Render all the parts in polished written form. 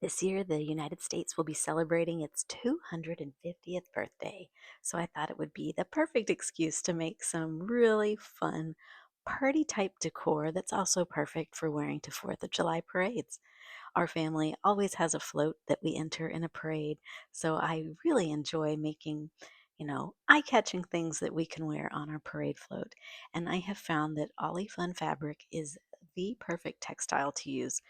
This year, the United States will be celebrating its 250th birthday, so I thought it would be the perfect excuse to make some really fun party type decor that's also perfect for wearing to 4th of July parades. Our family always has a float that we enter in a parade, so I really enjoy making, eye catching things that we can wear on our parade float. And I have found that Oly-Fun Fabric is the perfect textile to use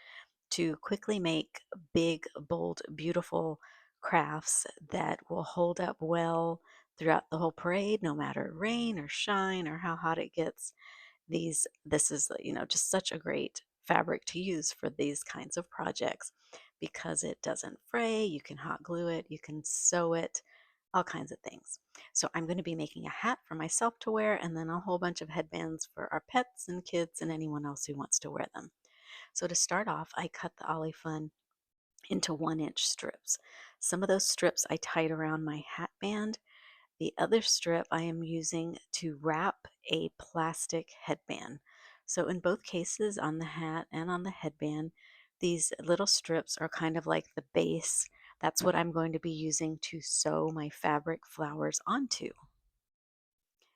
to quickly make big, bold, beautiful crafts that will hold up well throughout the whole parade, no matter rain or shine or how hot it gets. This is, just such a great fabric to use for these kinds of projects because it doesn't fray. You can hot glue it, you can sew it, all kinds of things. So I'm going to be making a hat for myself to wear and then a whole bunch of headbands for our pets and kids and anyone else who wants to wear them. So to start off, I cut the Ollie-Fun into 1-inch strips. Some of those strips I tied around my hat band. The other strip I am using to wrap a plastic headband. So in both cases, on the hat and on the headband, these little strips are kind of like the base. That's what I'm going to be using to sew my fabric flowers onto.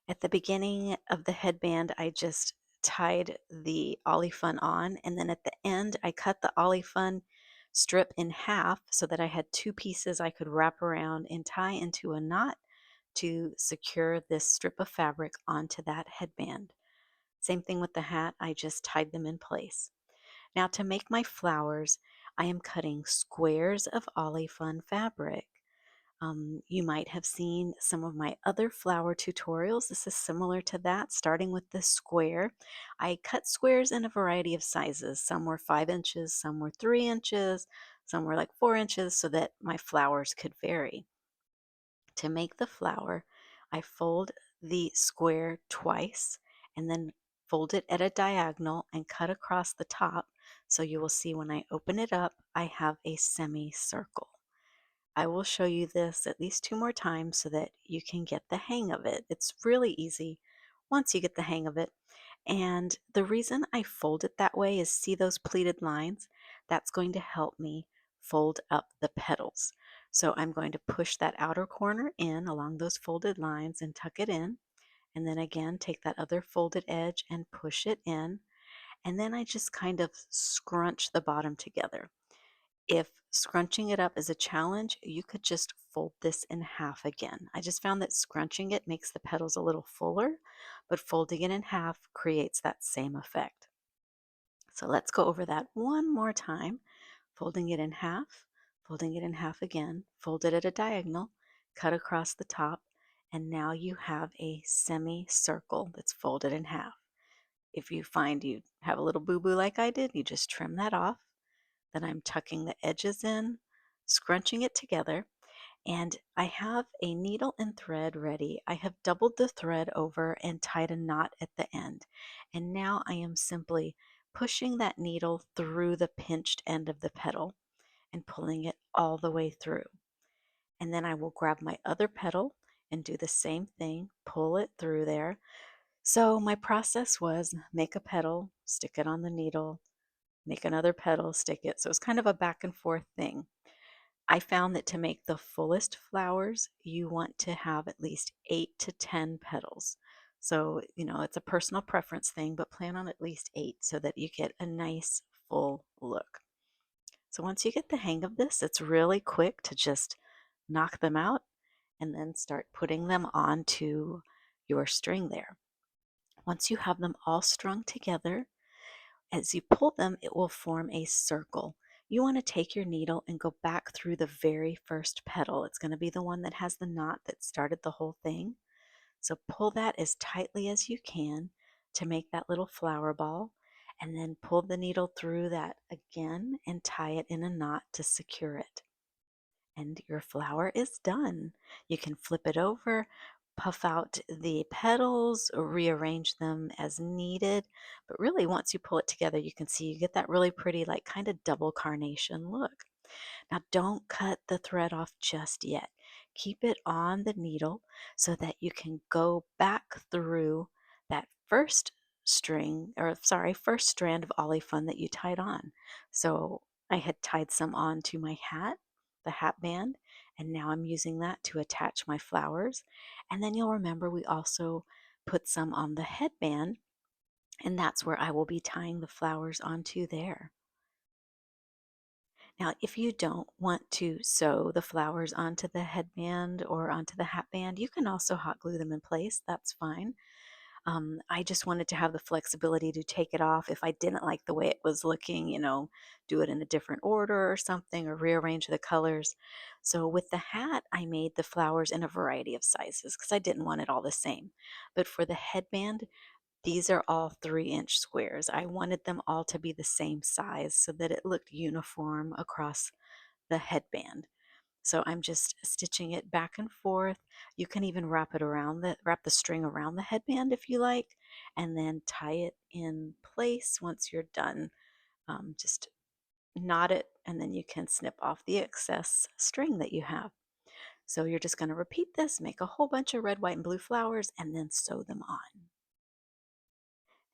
At the beginning of the headband, I just tied the Ollie-Fun on, and then at the end, I cut the Ollie-Fun strip in half so that I had two pieces I could wrap around and tie into a knot to secure this strip of fabric onto that headband. Same thing with the hat, I just tied them in place. Now to make my flowers, I am cutting squares of Ollie-Fun fabric. You might have seen some of my other flower tutorials. This is similar to that, starting with the square. I cut squares in a variety of sizes. Some were 5 inches, some were 3 inches, some were like 4 inches so that my flowers could vary. To make the flower, I fold the square twice and then fold it at a diagonal and cut across the top. So you will see when I open it up, I have a semicircle. I will show you this at least 2 more times so that you can get the hang of it. It's really easy once you get the hang of it. And the reason I fold it that way is see those pleated lines? That's going to help me fold up the petals. So I'm going to push that outer corner in along those folded lines and tuck it in. And then again, take that other folded edge and push it in. And then I just kind of scrunch the bottom together. If scrunching it up is a challenge, you could just fold this in half again. I just found that scrunching it makes the petals a little fuller, but folding it in half creates that same effect. So let's go over that one more time. Folding it in half again, fold it at a diagonal, cut across the top, and now you have a semicircle that's folded in half. If you find you have a little boo-boo like I did, you just trim that off. Then I'm tucking the edges in, scrunching it together, and I have a needle and thread ready. I have doubled the thread over and tied a knot at the end. And now I am simply pushing that needle through the pinched end of the petal and pulling it all the way through. And then I will grab my other petal and do the same thing, pull it through there. So my process was make a petal, stick it on the needle, make another petal, stick it. So it's kind of a back and forth thing. I found that to make the fullest flowers, you want to have at least 8 to 10 petals. So, it's a personal preference thing, but plan on at least 8 so that you get a nice full look. So once you get the hang of this, it's really quick to just knock them out and then start putting them onto your string there. Once you have them all strung together, as you pull them, it will form a circle. You want to take your needle and go back through the very first petal. It's going to be the one that has the knot that started the whole thing. So pull that as tightly as you can to make that little flower ball, and then pull the needle through that again and tie it in a knot to secure it. And your flower is done. You can flip it over, puff out the petals, or rearrange them as needed. But really, once you pull it together, you can see you get that really pretty, like kind of double carnation look. Now, don't cut the thread off just yet. Keep it on the needle so that you can go back through that first strand of Oly-Fun that you tied on. So I had tied some on to my hat, the hat band, and now I'm using that to attach my flowers. And then you'll remember we also put some on the headband, and that's where I will be tying the flowers onto there. Now, if you don't want to sew the flowers onto the headband or onto the hat band, you can also hot glue them in place. That's fine. I just wanted to have the flexibility to take it off if I didn't like the way it was looking, do it in a different order or something, or rearrange the colors. So with the hat, I made the flowers in a variety of sizes because I didn't want it all the same. But for the headband, these are all 3-inch squares. I wanted them all to be the same size so that it looked uniform across the headband. So I'm just stitching it back and forth. You can even wrap the string around the headband if you like, and then tie it in place once you're done. Just knot it, and then you can snip off the excess string that you have. So you're just going to repeat this, make a whole bunch of red, white, and blue flowers, and then sew them on.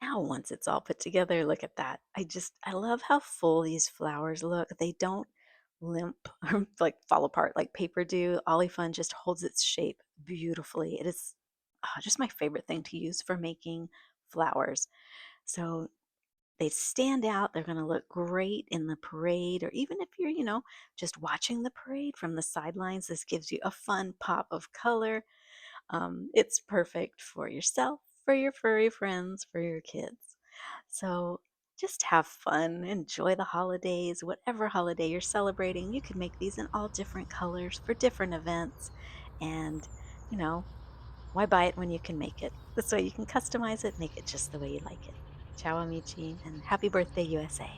Now, once it's all put together, look at that. I love how full these flowers look. They don't limp or like fall apart like paper do. Oly-Fun just holds its shape beautifully. It is just my favorite thing to use for making flowers. So they stand out. They're going to look great in the parade, or even if you're, just watching the parade from the sidelines. This gives you a fun pop of color. It's perfect for yourself, for your furry friends, for your kids. So just have fun, enjoy the holidays, whatever holiday you're celebrating. You can make these in all different colors for different events. And, you know, why buy it when you can make it? This way you can customize it, make it just the way you like it. Ciao, amici, and happy birthday, USA.